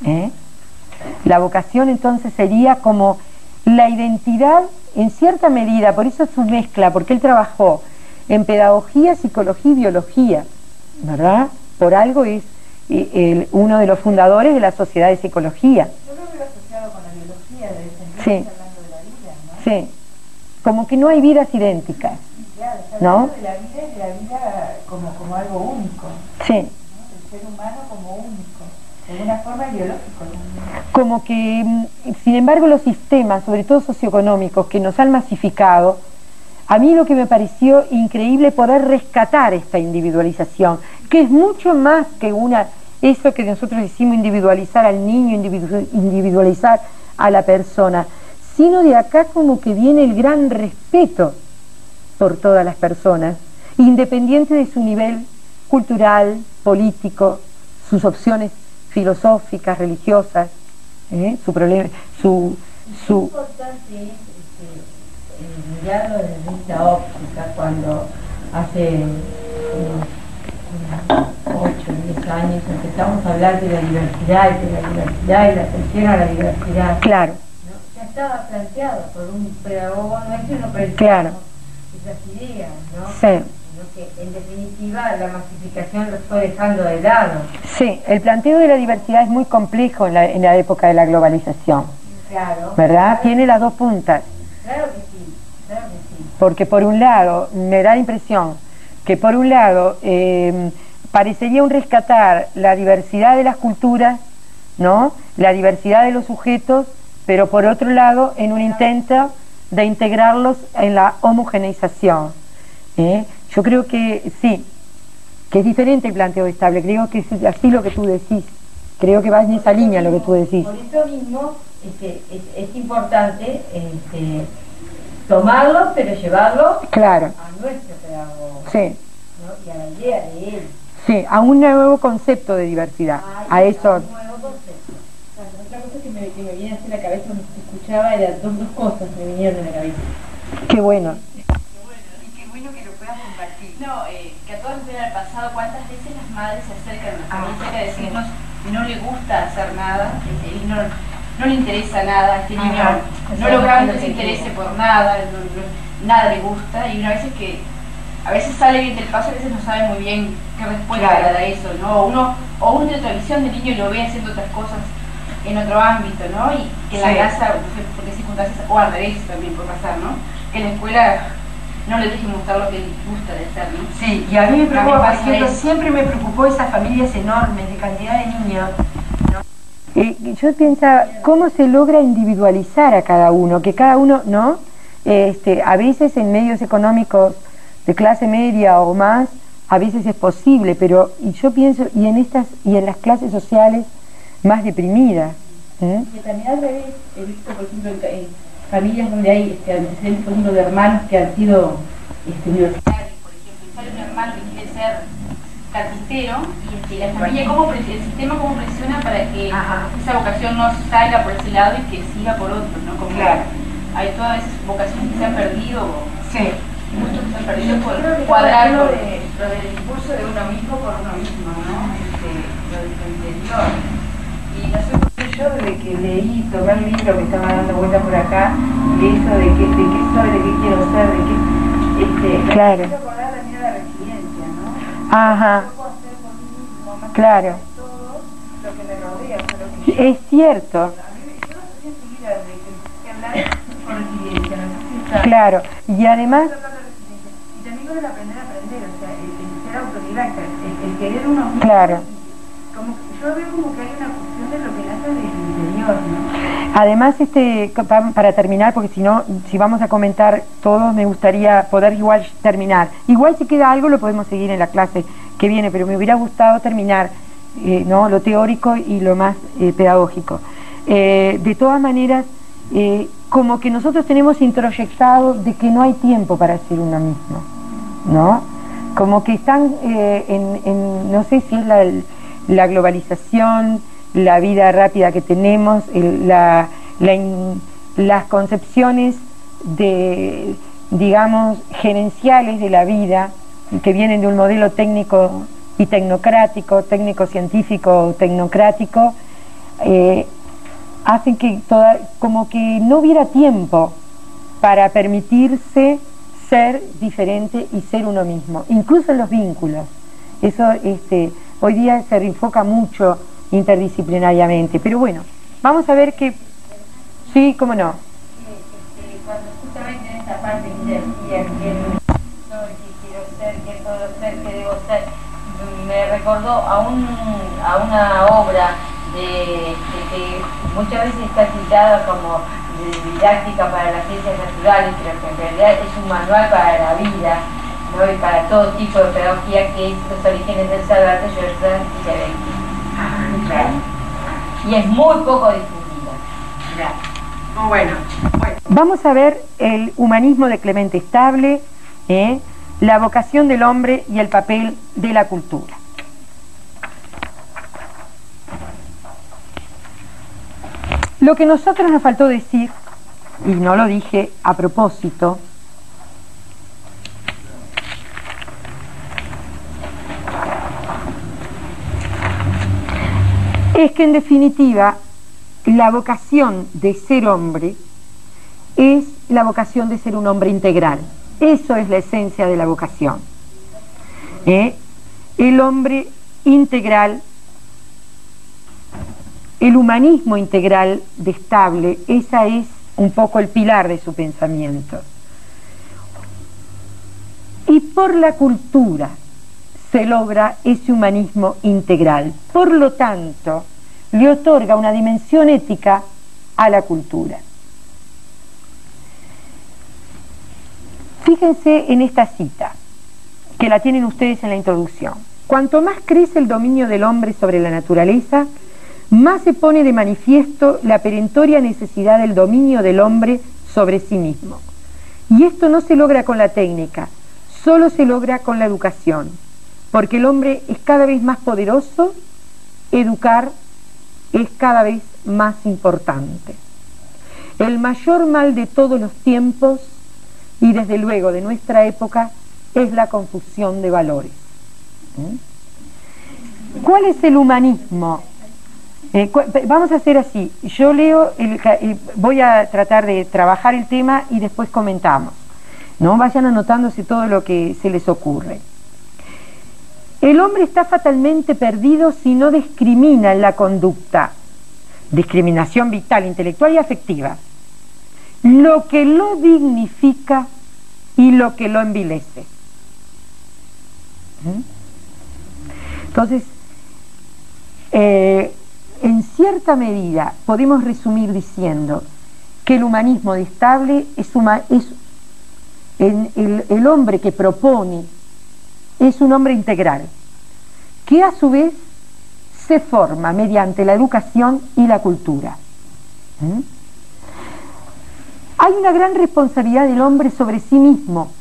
¿eh? La vocación entonces sería como la identidad en cierta medida, por eso es su mezcla, porque él trabajó en pedagogía, psicología y biología, ¿verdad? Por algo es uno de los fundadores de la Sociedad de Psicología. Yo lo veo asociado con la biología, de Sí. hablando de la vida, ¿no? Sí, como que no hay vidas idénticas, Claro, está ¿no? hablando de la vida y de la vida como algo único, Sí, ¿no? El ser humano como único, de alguna forma biológico también. como que, sin embargo, los sistemas, sobre todo socioeconómicos, que nos han masificado, a mí lo que me pareció increíble poder rescatar esta individualización, que es mucho más que eso que nosotros decimos individualizar al niño, individualizar a la persona, sino de acá como que viene el gran respeto por todas las personas, independiente de su nivel cultural, político, sus opciones filosóficas, religiosas, su problema, su Qué importante es mirarlo desde esta óptica cuando hace unos 8 o 10 años empezamos a hablar de la diversidad y la atención a la diversidad. Claro. ¿No? Ya estaba planteado por un pedagogo nuestro y no pensamos Claro. esas ideas, ¿no? Sí. Sino que en definitiva la masificación los fue dejando de lado. Sí, el planteo de la diversidad es muy complejo en la época de la globalización, Claro. ¿verdad? Tiene las dos puntas, Claro que sí, claro que sí. porque por un lado, me da la impresión que por un lado parecería un rescatar la diversidad de las culturas, ¿no? La diversidad de los sujetos, pero por otro lado en un intento de integrarlos en la homogeneización. Yo creo que sí, que es diferente el planteo estable, creo que es así lo que tú decís, creo que va en esa línea lo que tú decís. Por eso mismo es importante tomarlo, pero llevarlo Claro, a nuestro pedagogo, sí, ¿no? Y a la idea de él. sí, a un nuevo concepto de diversidad, a eso. Un nuevo concepto. Otra cosa que me viene así a la cabeza cuando te escuchaba era dos cosas me vinieron a la cabeza. Qué bueno. No, que a todos nos viene al pasado, cuántas veces las madres se acercan a la familia a decirnos que no le gusta hacer nada, y no le interesa nada, este niño no logramos que se interese por nada, nada le gusta, y una vez es que a veces sale bien del paso, a veces no sabe muy bien qué respuesta dar a eso, ¿no? O uno tiene otra visión del niño y lo ve haciendo otras cosas en otro ámbito, ¿no? Y que en la casa, no sé por qué circunstancias, o al revés también puede pasar, ¿no? Que en la escuela no le dejen mostrar lo que les gusta de ser, ¿no? Sí, y a mí me preocupa, por pasa ejemplo, eso. siempre me preocupó esas familias enormes de cantidad de niños. Yo pienso, ¿cómo se logra individualizar a cada uno? Que cada uno, ¿no? A veces en medios económicos de clase media o más, a veces es posible, pero yo pienso, y en las clases sociales más deprimidas. Y también al revés, he visto por ejemplo en familias donde hay antecedentes, por ejemplo, de hermanos que han sido universitarios, Por ejemplo, sale un hermano que quiere ser carpintero y la familia, el sistema cómo presiona para que esa vocación no salga por ese lado y que siga por otro, ¿no? Como hay todas esas vocaciones que se han perdido, gustos que se han perdido por cuadrar lo del impulso de uno mismo por uno mismo, ¿no? Lo de su interior. Y no sé por qué yo desde que leí, tomé el libro que estaba dando vuelta por acá, de eso de qué soy, de qué quiero ser, de qué... Claro. Me quiero acordar también de la resiliencia, ¿no? Ajá, Yo puedo hacer por mí mismo más claro. allá de todo lo que me rodea, o sea, lo que yo... Es cierto, A mí, yo no sabía enseguida desde que empecé a hablar con resiliencia, no sé si está... claro. Y además, Y también con el aprender a aprender, o sea, el ser autodidacta, el querer uno mismo. claro. Como que yo veo como que hay una cuestión de lo que nace del interior, ¿no? Además, para terminar, porque si vamos a comentar todo, me gustaría poder igual terminar. Igual si queda algo lo podemos seguir en la clase que viene, pero me hubiera gustado terminar ¿no? Lo teórico y lo más pedagógico. De todas maneras, como que nosotros tenemos introyectado de que no hay tiempo para ser uno mismo, ¿no? Como que están no sé si es la globalización, la vida rápida que tenemos, las concepciones digamos, gerenciales de la vida, que vienen de un modelo técnico y tecnocrático, técnico-científico tecnocrático, hacen que como que no hubiera tiempo para permitirse ser diferente y ser uno mismo, incluso en los vínculos. Eso hoy día se reenfoca mucho interdisciplinariamente, pero bueno, vamos a ver que sí, cómo no. Cuando justamente en esta parte que decía que soy, que quiero ser, que puedo ser, que debo ser, me recordó a una obra que muchas veces está citada como didáctica para las ciencias naturales, pero que en realidad es un manual para la vida, ¿no? Y para todo tipo de pedagogía, que es Los orígenes del saber de George y es muy poco difundida. Bueno. Vamos a ver el humanismo de Clemente Estable, la vocación del hombre y el papel de la cultura. Lo que nosotros nos faltó decir, y no lo dije a propósito, es que en definitiva la vocación de ser hombre es la vocación de ser un hombre integral. Eso es la esencia de la vocación. El hombre integral, el humanismo integral de Estable, esa es un poco el pilar de su pensamiento. Y por la cultura se logra ese humanismo integral. Por lo tanto, le otorga una dimensión ética a la cultura. Fíjense en esta cita, que la tienen ustedes en la introducción. Cuanto más crece el dominio del hombre sobre la naturaleza, más se pone de manifiesto la perentoria necesidad del dominio del hombre sobre sí mismo. Y esto no se logra con la técnica, solo se logra con la educación, porque el hombre es cada vez más poderoso, educar es cada vez más importante. El mayor mal de todos los tiempos, y desde luego de nuestra época, es la confusión de valores. ¿Cuál es el humanismo? Vamos a hacer así, yo leo, voy a tratar de trabajar el tema y después comentamos, ¿no? Vayan anotándose todo lo que se les ocurre. El hombre está fatalmente perdido si no discrimina en la conducta, discriminación vital, intelectual y afectiva, lo que lo dignifica y lo que lo envilece. Entonces, en cierta medida podemos resumir diciendo que el humanismo de Estable es el hombre que propone es un hombre integral, que a su vez se forma mediante la educación y la cultura. Hay una gran responsabilidad del hombre sobre sí mismo.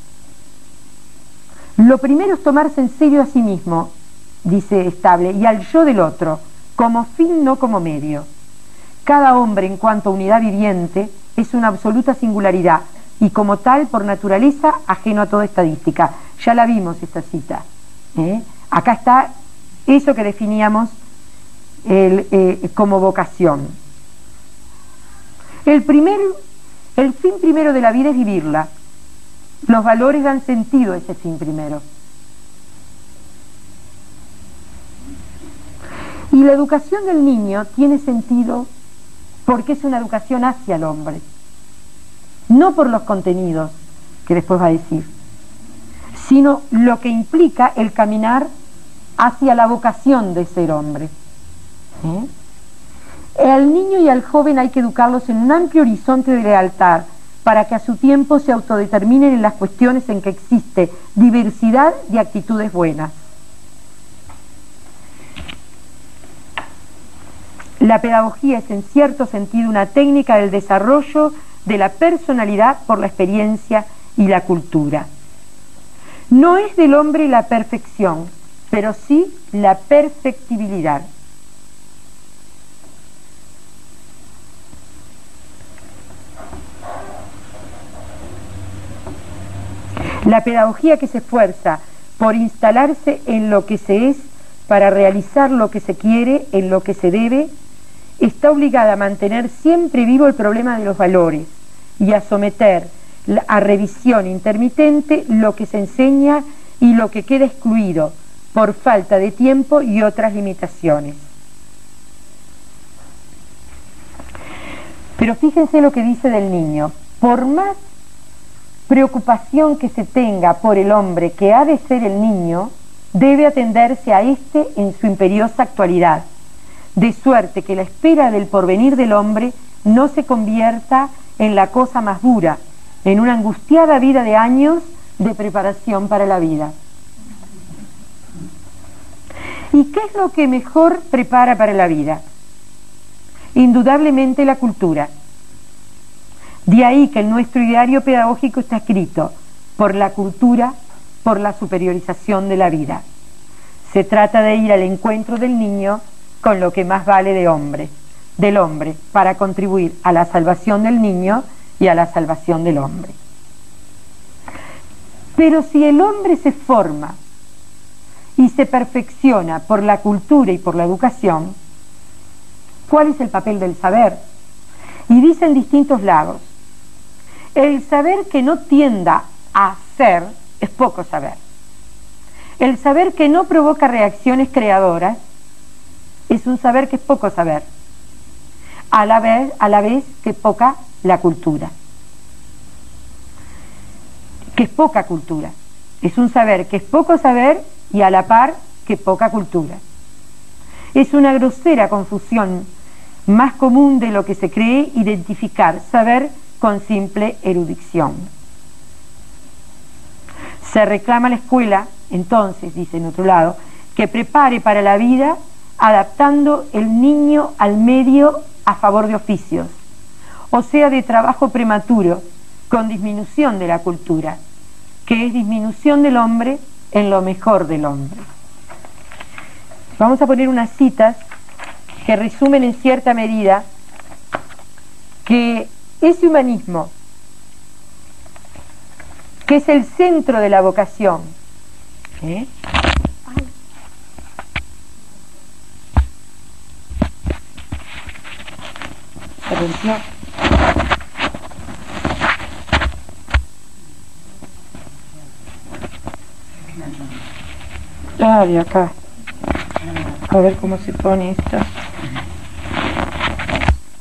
Lo primero es tomarse en serio a sí mismo, dice Estable, y al yo del otro, como fin, no como medio. Cada hombre, en cuanto a unidad viviente, es una absoluta singularidad, y como tal, por naturaleza, ajeno a toda estadística. Ya la vimos esta cita. Acá está eso que definíamos como vocación. El fin primero de la vida es vivirla. Los valores dan sentido a ese fin primero. Y la educación del niño tiene sentido porque es una educación hacia el hombre, no por los contenidos que después va a decir, sino lo que implica el caminar hacia la vocación de ser hombre. Al niño y al joven hay que educarlos en un amplio horizonte de lealtad para que a su tiempo se autodeterminen en las cuestiones en que existe diversidad de actitudes buenas. La pedagogía es en cierto sentido una técnica del desarrollo de la personalidad por la experiencia y la cultura. No es del hombre la perfección, pero sí la perfectibilidad. La pedagogía que se esfuerza por instalarse en lo que se es para realizar lo que se quiere, en lo que se debe, está obligada a mantener siempre vivo el problema de los valores y a someter a revisión intermitente lo que se enseña y lo que queda excluido por falta de tiempo y otras limitaciones. Pero fíjense lo que dice del niño. Por más preocupación que se tenga por el hombre que ha de ser el niño, debe atenderse a éste en su imperiosa actualidad, de suerte que la espera del porvenir del hombre no se convierta en la cosa más dura, en una angustiada vida de años de preparación para la vida. ¿Y qué es lo que mejor prepara para la vida? Indudablemente la cultura. De ahí que en nuestro ideario pedagógico está escrito: por la cultura, por la superiorización de la vida. Se trata de ir al encuentro del niño con lo que más vale del hombre, para contribuir a la salvación del niño y a la salvación del hombre. Pero si el hombre se forma y se perfecciona por la cultura y por la educación, ¿cuál es el papel del saber? Y dicen distintos lados: el saber que no tienda a ser es poco saber. El saber que no provoca reacciones creadoras es un saber que es poco saber, a la vez que poca la cultura, que es poca cultura. Es un saber que es poco saber y a la par que poca cultura. Es una grosera confusión, más común de lo que se cree, identificar saber con simple erudición. Se reclama a la escuela, entonces, dice en otro lado, que prepare para la vida adaptando el niño al medio a favor de oficios, o sea, de trabajo prematuro, con disminución de la cultura, que es disminución del hombre en lo mejor del hombre. Vamos a poner unas citas que resumen en cierta medida que ese humanismo, que es el centro de la vocación, se rompió. De acá. A ver cómo se pone esto.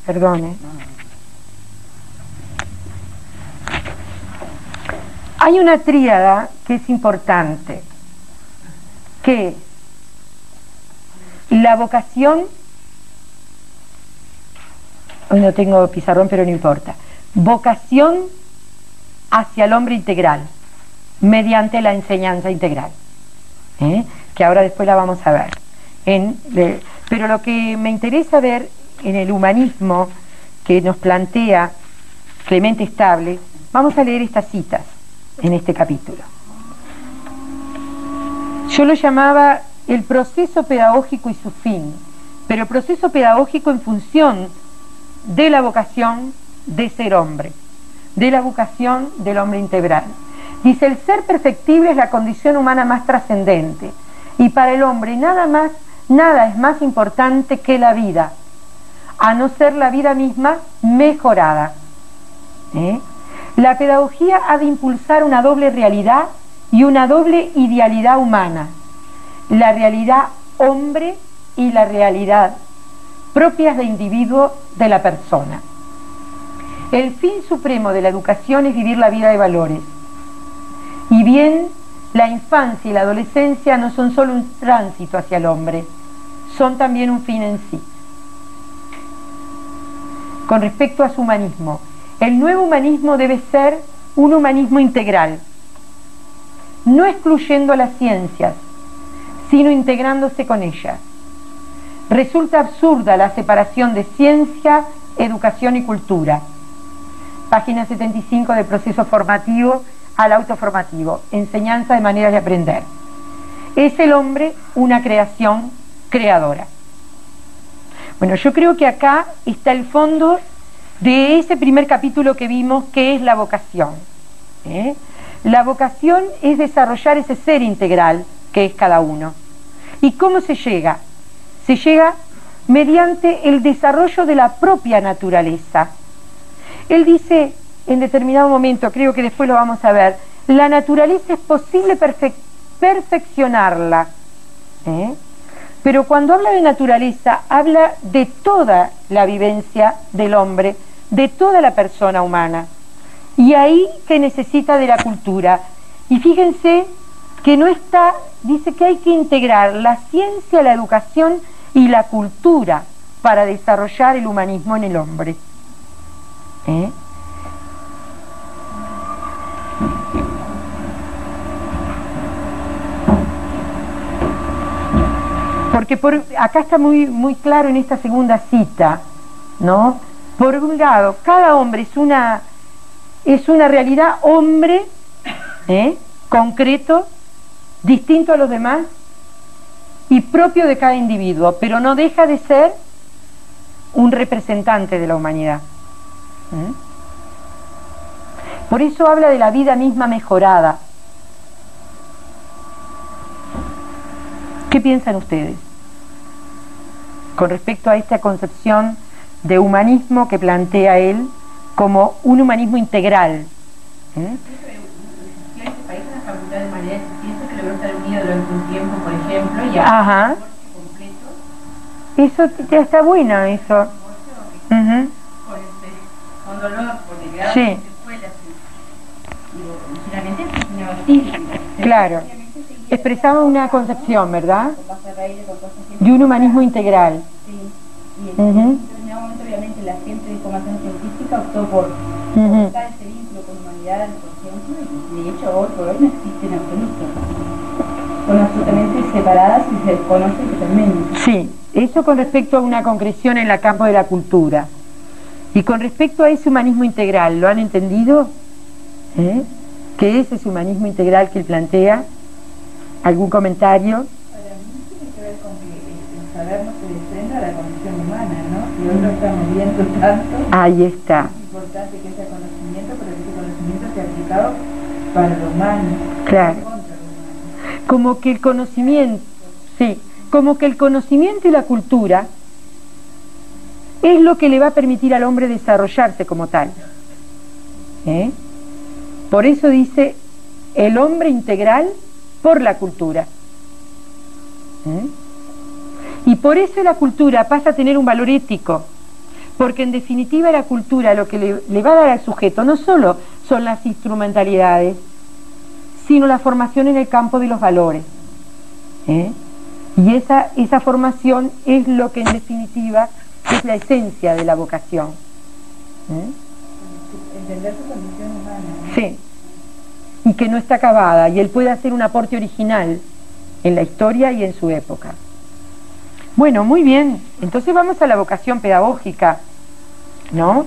Perdone. Hay una tríada que es importante, que la vocación, hoy no tengo pizarrón pero no importa, vocación hacia el hombre integral, mediante la enseñanza integral, que ahora después la vamos a ver. Pero lo que me interesa ver en el humanismo que nos plantea Clemente Estable, vamos a leer estas citas en este capítulo. Yo lo llamaba el proceso pedagógico y su fin, pero el proceso pedagógico en función de la vocación de ser hombre, de la vocación del hombre integral. Dice: el ser perfectible es la condición humana más trascendente, y para el hombre nada es más importante que la vida, a no ser la vida misma mejorada. La pedagogía ha de impulsar una doble realidad y una doble idealidad humana, la realidad hombre y la realidad propias de individuo, de la persona. El fin supremo de la educación es vivir la vida de valores. Y bien, la infancia y la adolescencia no son solo un tránsito hacia el hombre, son también un fin en sí. Con respecto a su humanismo, el nuevo humanismo debe ser un humanismo integral, no excluyendo a las ciencias, sino integrándose con ellas. Resulta absurda la separación de ciencia, educación y cultura. Página 75 del proceso formativo al autoformativo, enseñanza de maneras de aprender. Es el hombre una creación creadora. Bueno, yo creo que acá está el fondo de ese primer capítulo que vimos, que es la vocación. La vocación es desarrollar ese ser integral que es cada uno. ¿Y cómo se llega? Se llega mediante el desarrollo de la propia naturaleza. Él dice en determinado momento, creo que después lo vamos a ver, la naturaleza es posible perfeccionarla, pero cuando habla de naturaleza, habla de toda la vivencia del hombre, de toda la persona humana, y ahí que necesita de la cultura. Y fíjense que no está, dice que hay que integrar la ciencia, la educación y la cultura para desarrollar el humanismo en el hombre. Porque acá está muy claro en esta segunda cita, ¿no? Por un lado, cada hombre es una realidad hombre, concreto, distinto a los demás y propio de cada individuo, pero no deja de ser un representante de la humanidad. Por eso habla de la vida misma mejorada. ¿Qué piensan ustedes con respecto a esta concepción de humanismo que plantea él como un humanismo integral? Este país en la Facultad de Humanidades piensa que logró estar unido durante un tiempo, por ejemplo, y ajá. Eso ya está bueno, eso. Con dolor, porque quedaron sí. Secuelas. Y finalmente funcionaba así. Claro. Expresaba una concepción, ¿verdad? De un humanismo integral. Sí. Y en determinado momento, obviamente, la gente de formación científica optó por cortar ese vínculo con humanidades, por ejemplo, y de hecho hoy por hoy no existe en absoluto. Son absolutamente separadas y se desconocen totalmente. Sí, eso con respecto a una concreción en el campo de la cultura. Y con respecto a ese humanismo integral, ¿lo han entendido? ¿Qué es ese humanismo integral que él plantea? ¿Algún comentario? Para mí tiene que ver con que el saber no se desprenda de la condición humana, ¿no? Si hoy lo estamos viendo tanto, ahí está. es importante que haya conocimiento, pero que ese conocimiento sea aplicado para lo humano. Claro. Contra lo humano. Como que el conocimiento, sí, como que el conocimiento y la cultura es lo que le va a permitir al hombre desarrollarse como tal. Por eso dice el hombre integral por la cultura. Y por eso la cultura pasa a tener un valor ético, porque en definitiva la cultura lo que le va a dar al sujeto no solo son las instrumentalidades, sino la formación en el campo de los valores. Y esa formación es lo que en definitiva es la esencia de la vocación. Entender su condición humana, ¿no? Sí. Y que no está acabada, y él puede hacer un aporte original en la historia y en su época. Bueno, muy bien, entonces vamos a la vocación pedagógica, ¿no?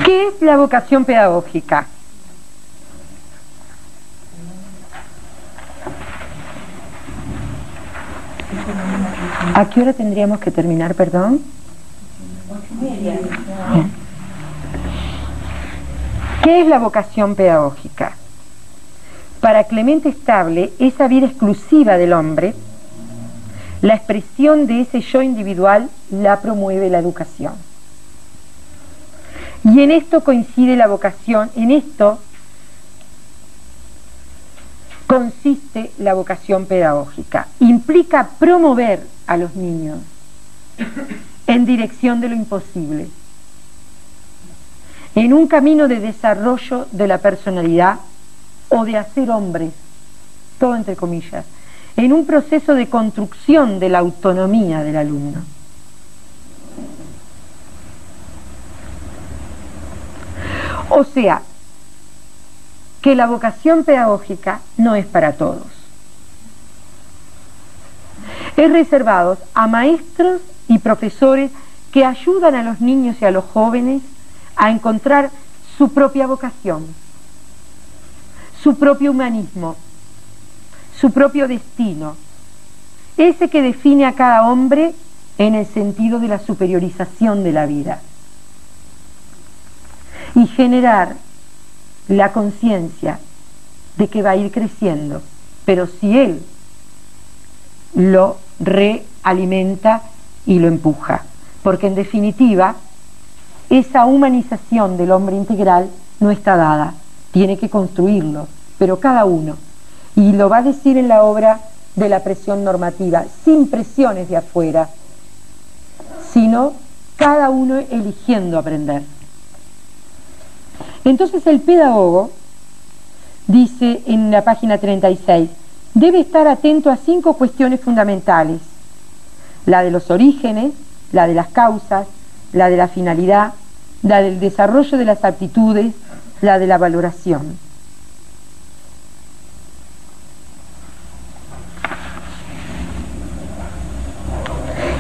¿Qué es la vocación pedagógica? ¿A qué hora tendríamos que terminar, perdón? 8:30. ¿Qué es la vocación pedagógica? Para Clemente Estable, esa vida exclusiva del hombre, la expresión de ese yo individual la promueve la educación. Y en esto coincide la vocación, en esto consiste la vocación pedagógica. Implica promover a los niños en dirección de lo imposible, en un camino de desarrollo de la personalidad o de hacer hombres, todo entre comillas, en un proceso de construcción de la autonomía del alumno. O sea, que la vocación pedagógica no es para todos. Es reservado a maestros y profesores que ayudan a los niños y a los jóvenes a encontrar su propia vocación. su propio humanismo, su propio destino, ese que define a cada hombre en el sentido de la superiorización de la vida, y generar la conciencia de que va a ir creciendo, pero si él lo realimenta y lo empuja, porque en definitiva esa humanización del hombre integral no está dada, tiene que construirlo, pero cada uno, y lo va a decir en la obra de la presión normativa, sin presiones de afuera, sino cada uno eligiendo aprender. Entonces el pedagogo dice en la página 36, debe estar atento a 5 cuestiones fundamentales: la de los orígenes, la de las causas, la de la finalidad, la del desarrollo de las aptitudes, la de la valoración.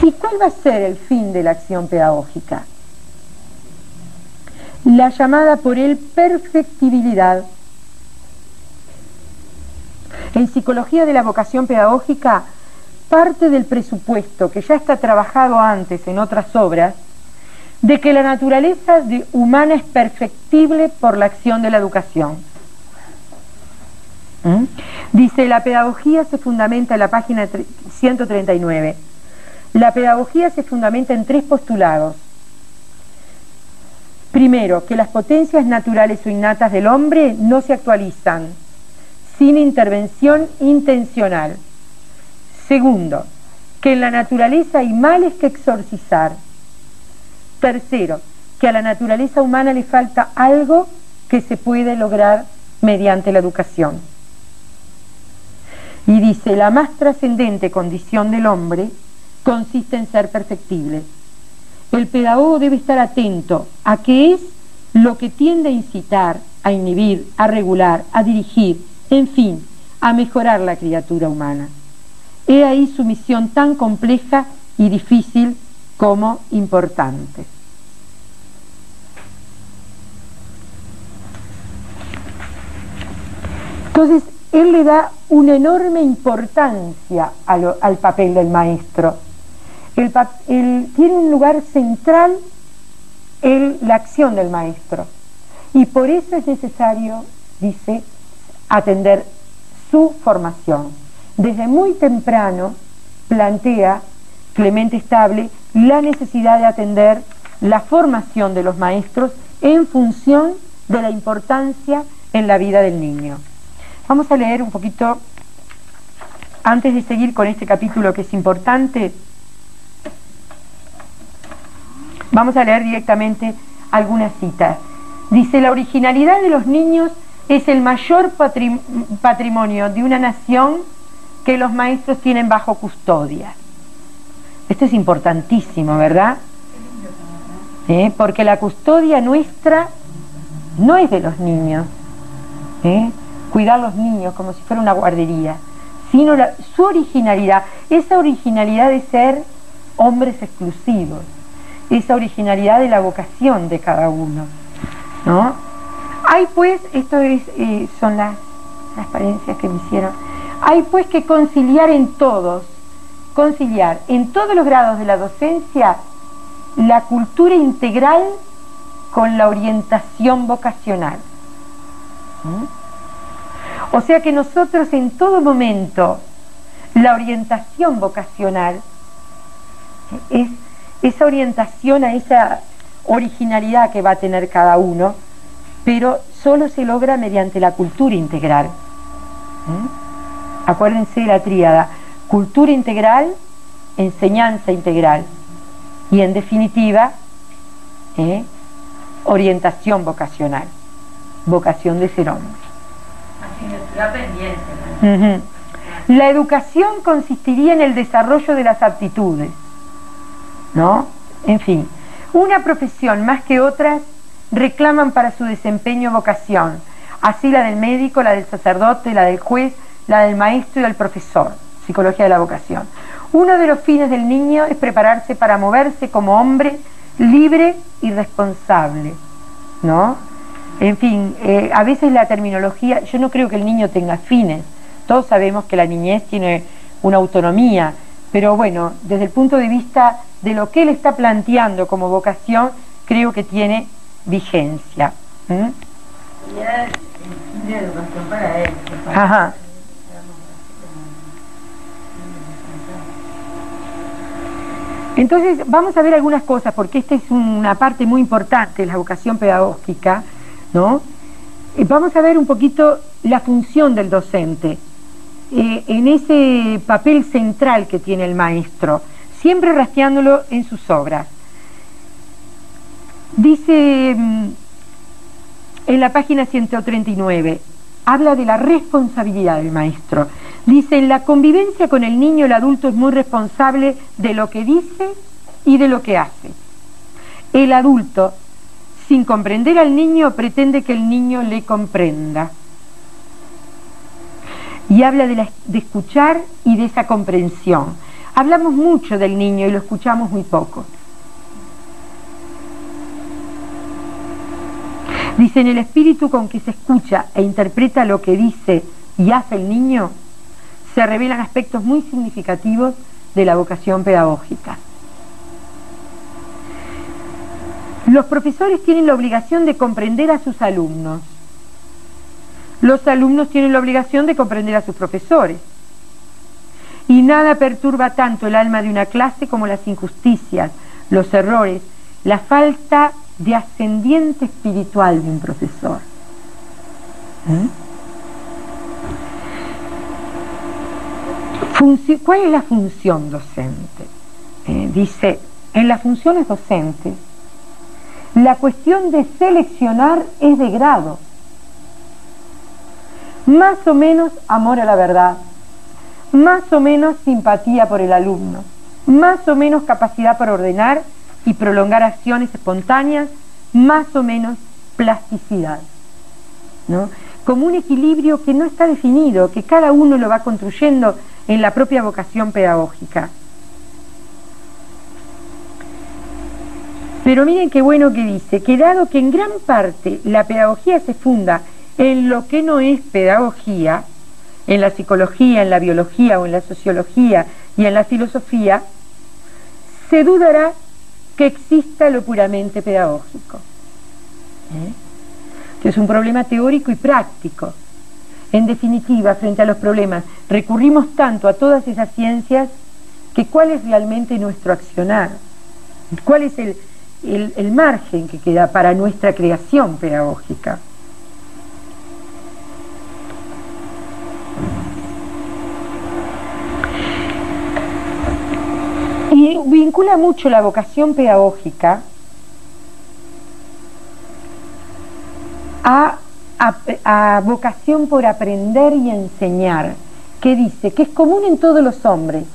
¿Y cuál va a ser el fin de la acción pedagógica? La llamada por él perfectibilidad. En Psicología de la Vocación Pedagógica parte del presupuesto, que ya está trabajado antes en otras obras, de que la naturaleza humana es perfectible por la acción de la educación. Dice, la pedagogía se fundamenta en la página 139. La pedagogía se fundamenta en 3 postulados. Primero, que las potencias naturales o innatas del hombre no se actualizan sin intervención intencional. Segundo, que en la naturaleza hay males que exorcizar. Tercero, que a la naturaleza humana le falta algo que se puede lograr mediante la educación. Y dice, la más trascendente condición del hombre consiste en ser perfectible. El pedagogo debe estar atento a qué es lo que tiende a incitar, a inhibir, a regular, a dirigir, en fin, a mejorar la criatura humana. He ahí su misión tan compleja y difícil como importante. Entonces, él le da una enorme importancia al papel del maestro. Tiene un lugar central la acción del maestro. Y por eso es necesario, dice, atender su formación. Desde muy temprano plantea Clemente Stable la necesidad de atender la formación de los maestros en función de la importancia en la vida del niño. Vamos a leer un poquito, antes de seguir con este capítulo que es importante, vamos a leer directamente algunas citas. Dice, la originalidad de los niños es el mayor patrimonio de una nación que los maestros tienen bajo custodia. Esto es importantísimo, ¿verdad? Porque la custodia nuestra no es de los niños, cuidar a los niños como si fuera una guardería, sino su originalidad, esa originalidad de ser hombres exclusivos, esa originalidad de la vocación de cada uno, ¿no? Hay pues, esto son las transparencias que me hicieron, hay pues que conciliar en todos los grados de la docencia la cultura integral con la orientación vocacional. O sea que nosotros en todo momento, la orientación vocacional es esa orientación a esa originalidad que va a tener cada uno, pero solo se logra mediante la cultura integral. Acuérdense de la tríada: cultura integral, enseñanza integral y, en definitiva, orientación vocacional, vocación de ser hombre. Asignatura pendiente, ¿no? La educación consistiría en el desarrollo de las aptitudes, ¿no? En fin, una profesión más que otras reclaman para su desempeño vocación, así la del médico, la del sacerdote, la del juez, la del maestro y del profesor. Psicología de la vocación. Uno de los fines del niño es prepararse para moverse como hombre libre y responsable, ¿no? En fin, a veces la terminología, yo no creo que el niño tenga fines, todos sabemos que la niñez tiene una autonomía, pero bueno, desde el punto de vista de lo que él está planteando como vocación, creo que tiene vigencia. Ya tiene educación para él. Ajá. Entonces vamos a ver algunas cosas, porque esta es una parte muy importante de la vocación pedagógica, ¿no? Vamos a ver un poquito la función del docente, en ese papel central que tiene el maestro, siempre rastreándolo en sus obras. Dice en la página 139, habla de la responsabilidad del maestro. Dice, en la convivencia con el niño, el adulto es muy responsable de lo que dice y de lo que hace. El adulto, sin comprender al niño, pretende que el niño le comprenda. Y habla de escuchar y de esa comprensión. Hablamos mucho del niño y lo escuchamos muy poco. Dice, en el espíritu con que se escucha e interpreta lo que dice y hace el niño, se revelan aspectos muy significativos de la vocación pedagógica. Los profesores tienen la obligación de comprender a sus alumnos. Los alumnos tienen la obligación de comprender a sus profesores. Y nada perturba tanto el alma de una clase como las injusticias, los errores, la falta de ascendiente espiritual de un profesor. ¿Cuál es la función docente? Dice, en las funciones docentes, la cuestión de seleccionar es de grado. Más o menos amor a la verdad, más o menos simpatía por el alumno, más o menos capacidad para ordenar y prolongar acciones espontáneas, más o menos plasticidad, ¿no? Como un equilibrio que no está definido, que cada uno lo va construyendo en la propia vocación pedagógica. Pero miren qué bueno que dice, que dado que en gran parte la pedagogía se funda en lo que no es pedagogía, en la psicología, en la biología o en la sociología y en la filosofía, se dudará que exista lo puramente pedagógico. Es un problema teórico y práctico. En definitiva, frente a los problemas, recurrimos tanto a todas esas ciencias que ¿cuál es realmente nuestro accionar? ¿Cuál es el margen que queda para nuestra creación pedagógica? Y vincula mucho la vocación pedagógica a vocación por aprender y enseñar, que dice que es común en todos los hombres,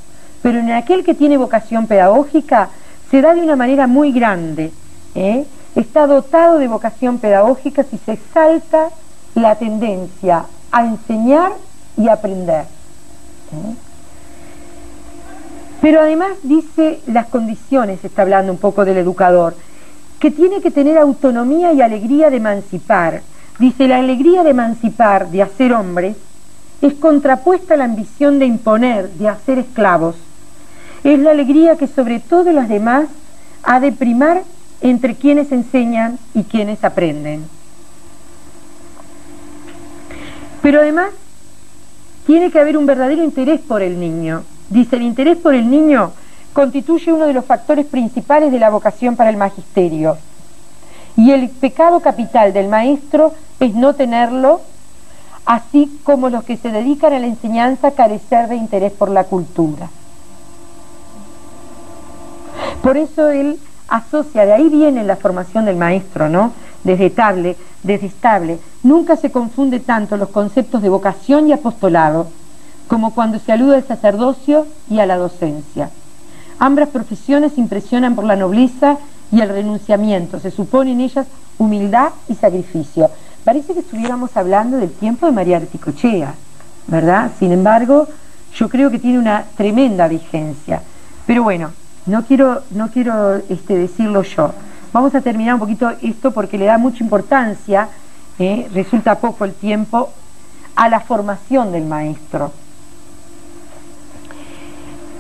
pero en aquel que tiene vocación pedagógica se da de una manera muy grande, está dotado de vocación pedagógica si se exalta la tendencia a enseñar y aprender. Pero además dice las condiciones, está hablando un poco del educador, que tiene que tener autonomía y alegría de emancipar. Dice, la alegría de emancipar, de hacer hombres, es contrapuesta a la ambición de imponer, de hacer esclavos. Es la alegría que sobre todas las demás ha de primar entre quienes enseñan y quienes aprenden. Pero además tiene que haber un verdadero interés por el niño. Dice, el interés por el niño constituye uno de los factores principales de la vocación para el magisterio. Y el pecado capital del maestro es no tenerlo, así como los que se dedican a la enseñanza carecer de interés por la cultura. Por eso él asocia, de ahí viene la formación del maestro, ¿no? Desde estable. Nunca se confunde tanto los conceptos de vocación y apostolado como cuando se alude al sacerdocio y a la docencia. Ambas profesiones impresionan por la nobleza y el renunciamiento. Se supone en ellas humildad y sacrificio. Parece que estuviéramos hablando del tiempo de María Articochea, ¿verdad? Sin embargo, yo creo que tiene una tremenda vigencia. Pero bueno, no quiero decirlo yo. Vamos a terminar un poquito esto porque le da mucha importancia resulta poco el tiempo, a la formación del maestro.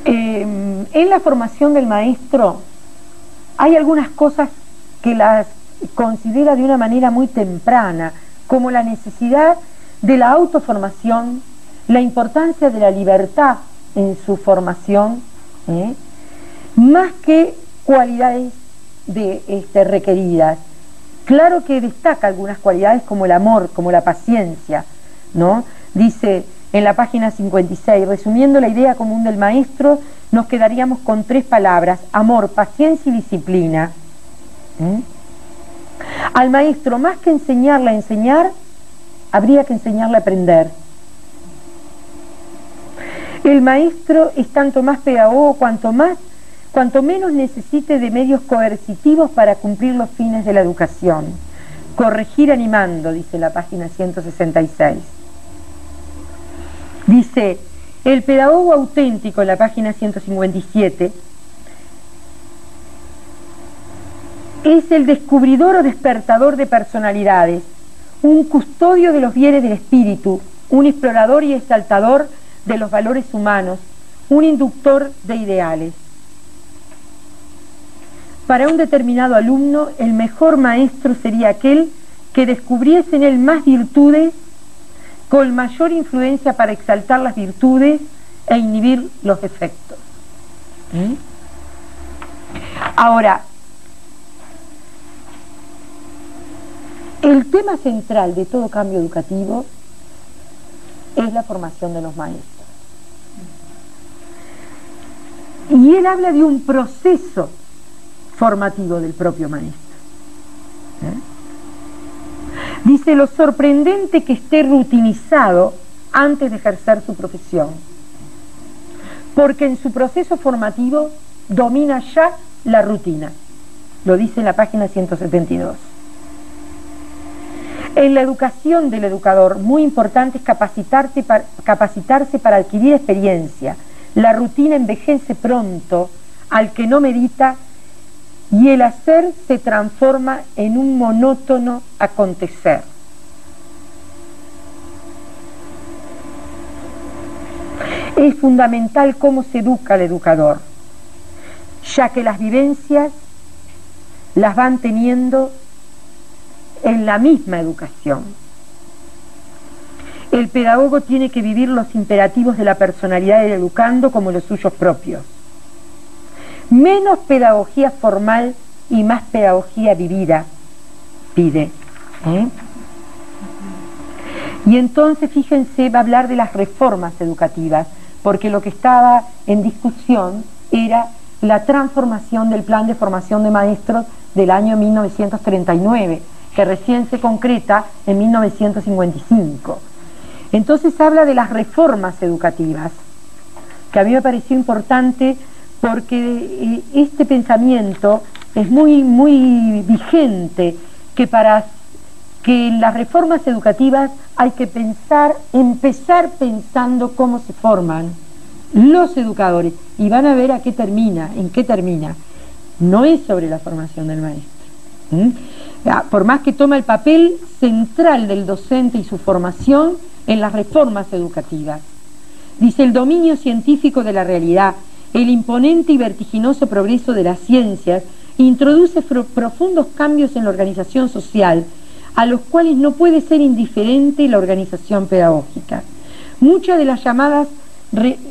En la formación del maestro hay algunas cosas que las considera de una manera muy temprana, como la necesidad de la autoformación, la importancia de la libertad en su formación, más que cualidades requeridas. Claro que destaca algunas cualidades como el amor, como la paciencia, ¿no? Dice en la página 56, resumiendo la idea común del maestro, nos quedaríamos con 3 palabras: amor, paciencia y disciplina. Al maestro, más que enseñarle a enseñar, habría que enseñarle a aprender. El maestro es tanto más pedagogo cuanto menos necesite de medios coercitivos para cumplir los fines de la educación. Corregir animando, dice la página 166. Dice, el pedagogo auténtico, en la página 157, es el descubridor o despertador de personalidades, un custodio de los bienes del espíritu, un explorador y exaltador de los valores humanos, un inductor de ideales. Para un determinado alumno, el mejor maestro sería aquel que descubriese en él más virtudes, con mayor influencia para exaltar las virtudes e inhibir los defectos. Ahora, el tema central de todo cambio educativo es la formación de los maestros. Y él habla de un proceso formativo del propio maestro. Dice, lo sorprendente que esté rutinizado antes de ejercer su profesión, porque en su proceso formativo domina ya la rutina. Lo dice en la página 172. En la educación del educador, muy importante es capacitarse para adquirir experiencia. La rutina envejece pronto al que no medita, y el hacer se transforma en un monótono acontecer. Es fundamental cómo se educa al educador, ya que las vivencias las van teniendo en la misma educación. El pedagogo tiene que vivir los imperativos de la personalidad del educando como los suyos propios. Menos pedagogía formal y más pedagogía vivida, pide. Y entonces, fíjense, va a hablar de las reformas educativas, porque lo que estaba en discusión era la transformación del plan de formación de maestros del año 1939, que recién se concreta en 1955. Entonces habla de las reformas educativas, que a mí me pareció importante porque este pensamiento es muy vigente, que en las reformas educativas hay que empezar pensando cómo se forman los educadores, y van a ver en qué termina. No es sobre la formación del maestro. Por más que toma el papel central del docente y su formación en las reformas educativas. Dice, el dominio científico de la realidad, el imponente y vertiginoso progreso de las ciencias introduce profundos cambios en la organización social, a los cuales no puede ser indiferente la organización pedagógica. Muchas de las llamadas,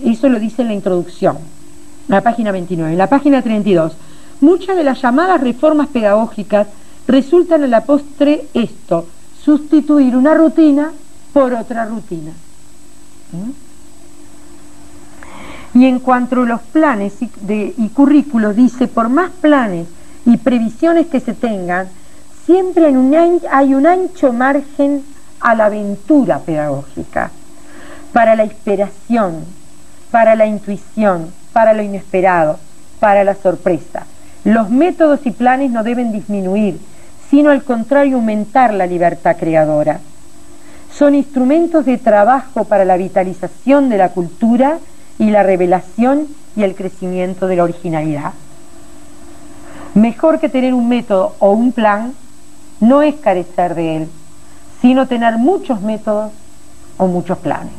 eso lo dice en la introducción, en la página 29, en la página 32, muchas de las llamadas reformas pedagógicas resultan a la postre esto, sustituir una rutina por otra rutina. Y en cuanto a los planes y currículos, dice, por más planes y previsiones que se tengan, siempre hay un ancho margen a la aventura pedagógica, para la inspiración, para la intuición, para lo inesperado, para la sorpresa. Los métodos y planes no deben disminuir, sino al contrario aumentar la libertad creadora. Son instrumentos de trabajo para la vitalización de la cultura y la revelación y el crecimiento de la originalidad. Mejor que tener un método o un plan no es carecer de él, sino tener muchos métodos o muchos planes.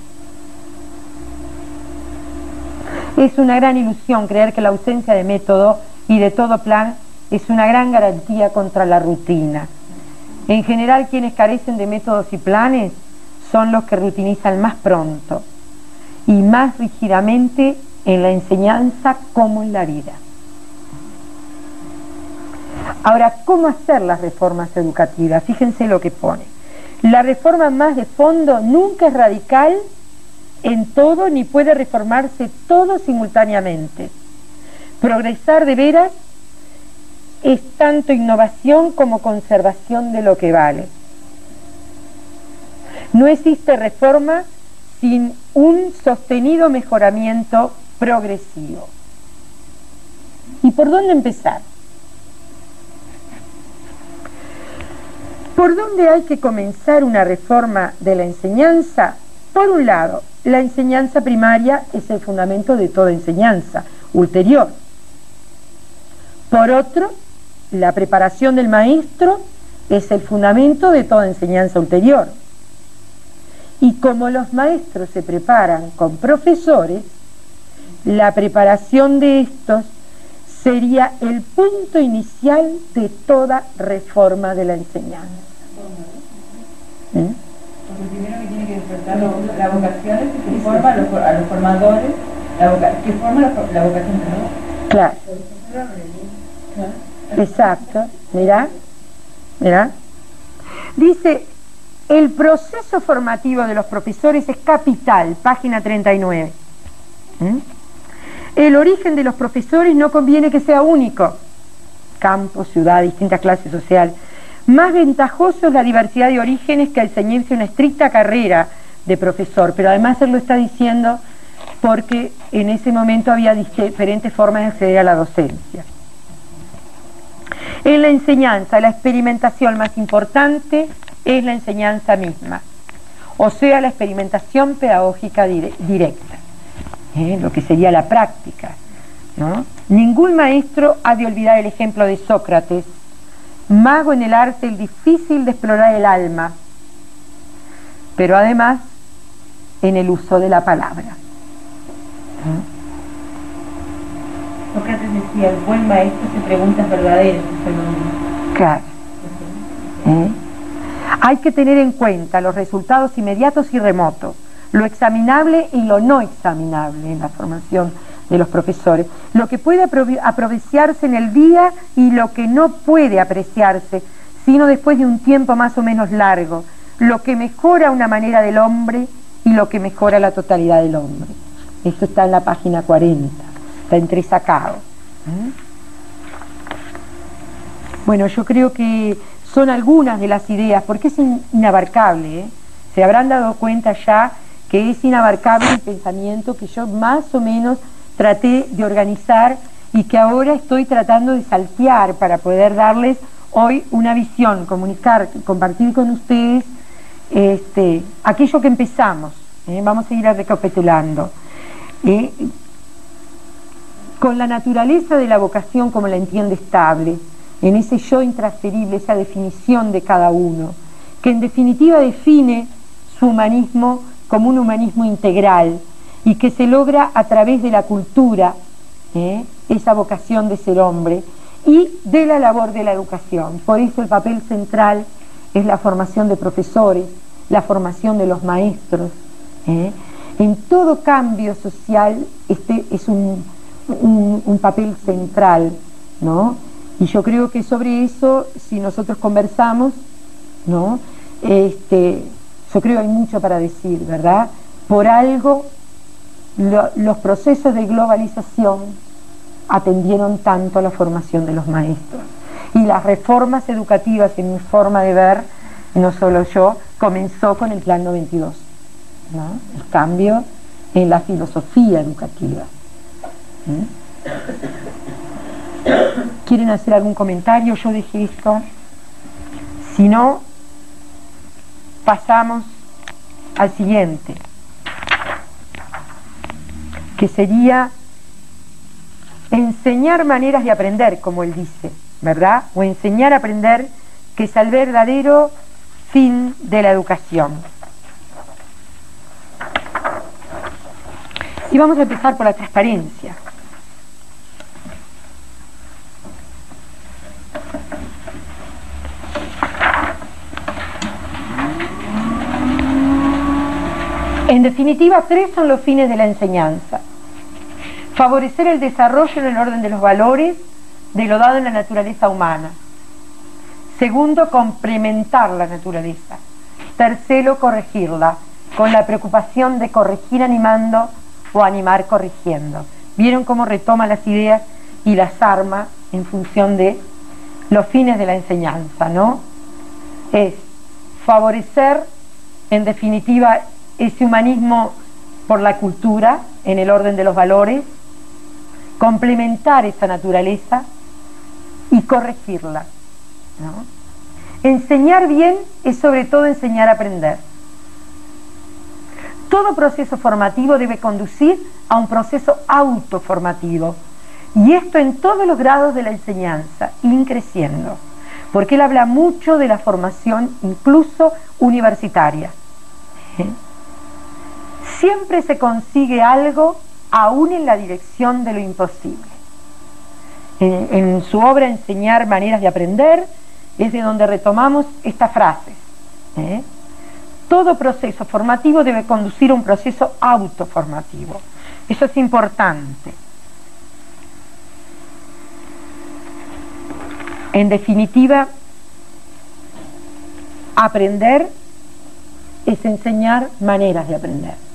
Es una gran ilusión creer que la ausencia de método y de todo plan es una gran garantía contra la rutina. En general, quienes carecen de métodos y planes son los que rutinizan más pronto y más rígidamente en la enseñanza como en la vida. Ahora, ¿cómo hacer las reformas educativas? Fíjense lo que pone. La reforma más de fondo nunca es radical en todo ni puede reformarse todo simultáneamente. Progresar de veras es tanto innovación como conservación de lo que vale. No existe reforma sin un sostenido mejoramiento progresivo. ¿Y por dónde empezar? ¿Por dónde hay que comenzar una reforma de la enseñanza? Por un lado, la enseñanza primaria es el fundamento de toda enseñanza ulterior. Por otro, la preparación del maestro es el fundamento de toda enseñanza ulterior. Y como los maestros se preparan con profesores, la preparación de estos sería el punto inicial de toda reforma de la enseñanza. Porque primero que tiene que despertar la vocación que forma a los formadores, que forma la vocación, ¿no? Claro. Exacto. Mirá. Dice, el proceso formativo de los profesores es capital, página 39. El origen de los profesores no conviene que sea único. Campo, ciudad, distintas clases sociales. Más ventajoso es la diversidad de orígenes que el ceñirse una estricta carrera de profesor, pero además él lo está diciendo porque en ese momento había diferentes formas de acceder a la docencia. En la enseñanza, la experimentación más importante es la enseñanza misma, o sea, la experimentación pedagógica directa, lo que sería la práctica, ¿no? Ningún maestro ha de olvidar el ejemplo de Sócrates, mago en el arte el difícil de explorar el alma, pero además en el uso de la palabra. Sócrates decía, el buen maestro se preguntas verdaderas. Claro. Hay que tener en cuenta los resultados inmediatos y remotos, lo examinable y lo no examinable en la formación de los profesores, lo que puede apreciarse en el día y lo que no puede apreciarse, sino después de un tiempo más o menos largo, lo que mejora una manera del hombre y lo que mejora la totalidad del hombre. Esto está en la página 40, está entresacado. Bueno, yo creo que son algunas de las ideas, porque es inabarcable, se habrán dado cuenta ya que es inabarcable el pensamiento que yo más o menos traté de organizar y que ahora estoy tratando de saltear para poder darles hoy una visión, compartir con ustedes aquello que empezamos. Vamos a ir recapitulando. Con la naturaleza de la vocación como la entiende estable, en ese yo intransferible, esa definición de cada uno, que en definitiva define su humanismo como un humanismo integral, y que se logra a través de la cultura, esa vocación de ser hombre, y de la labor de la educación. Por eso el papel central es la formación de profesores, la formación de los maestros. En todo cambio social este es un papel central, ¿no? Y yo creo que sobre eso, si nosotros conversamos, ¿no? Yo creo que hay mucho para decir, ¿verdad? Por algo los procesos de globalización atendieron tanto a la formación de los maestros. Y las reformas educativas, en mi forma de ver, no solo yo, comenzó con el Plan 92, ¿no? El cambio en la filosofía educativa. ¿Quieren hacer algún comentario? Yo dejé esto. Si no, pasamos al siguiente, que sería enseñar maneras de aprender, como él dice, ¿verdad? O enseñar a aprender, que es el verdadero fin de la educación. Y vamos a empezar por la transparencia. En definitiva, 3 son los fines de la enseñanza: favorecer el desarrollo en el orden de los valores de lo dado en la naturaleza humana. Segundo, complementar la naturaleza. Tercero, corregirla, con la preocupación de corregir animando o animar corrigiendo. ¿Vieron cómo retoma las ideas y las arma en función de los fines de la enseñanza, no? Es favorecer, en definitiva, ese humanismo por la cultura, en el orden de los valores, complementar esa naturaleza y corregirla, ¿no? Enseñar bien es sobre todo enseñar a aprender. Todo proceso formativo debe conducir a un proceso autoformativo, y esto en todos los grados de la enseñanza, increciendo, porque él habla mucho de la formación incluso universitaria. Siempre se consigue algo aún en la dirección de lo imposible. En su obra Enseñar maneras de aprender es de donde retomamos esta frase. Todo proceso formativo debe conducir a un proceso autoformativo. Eso es importante. En definitiva, aprender es enseñar maneras de aprender.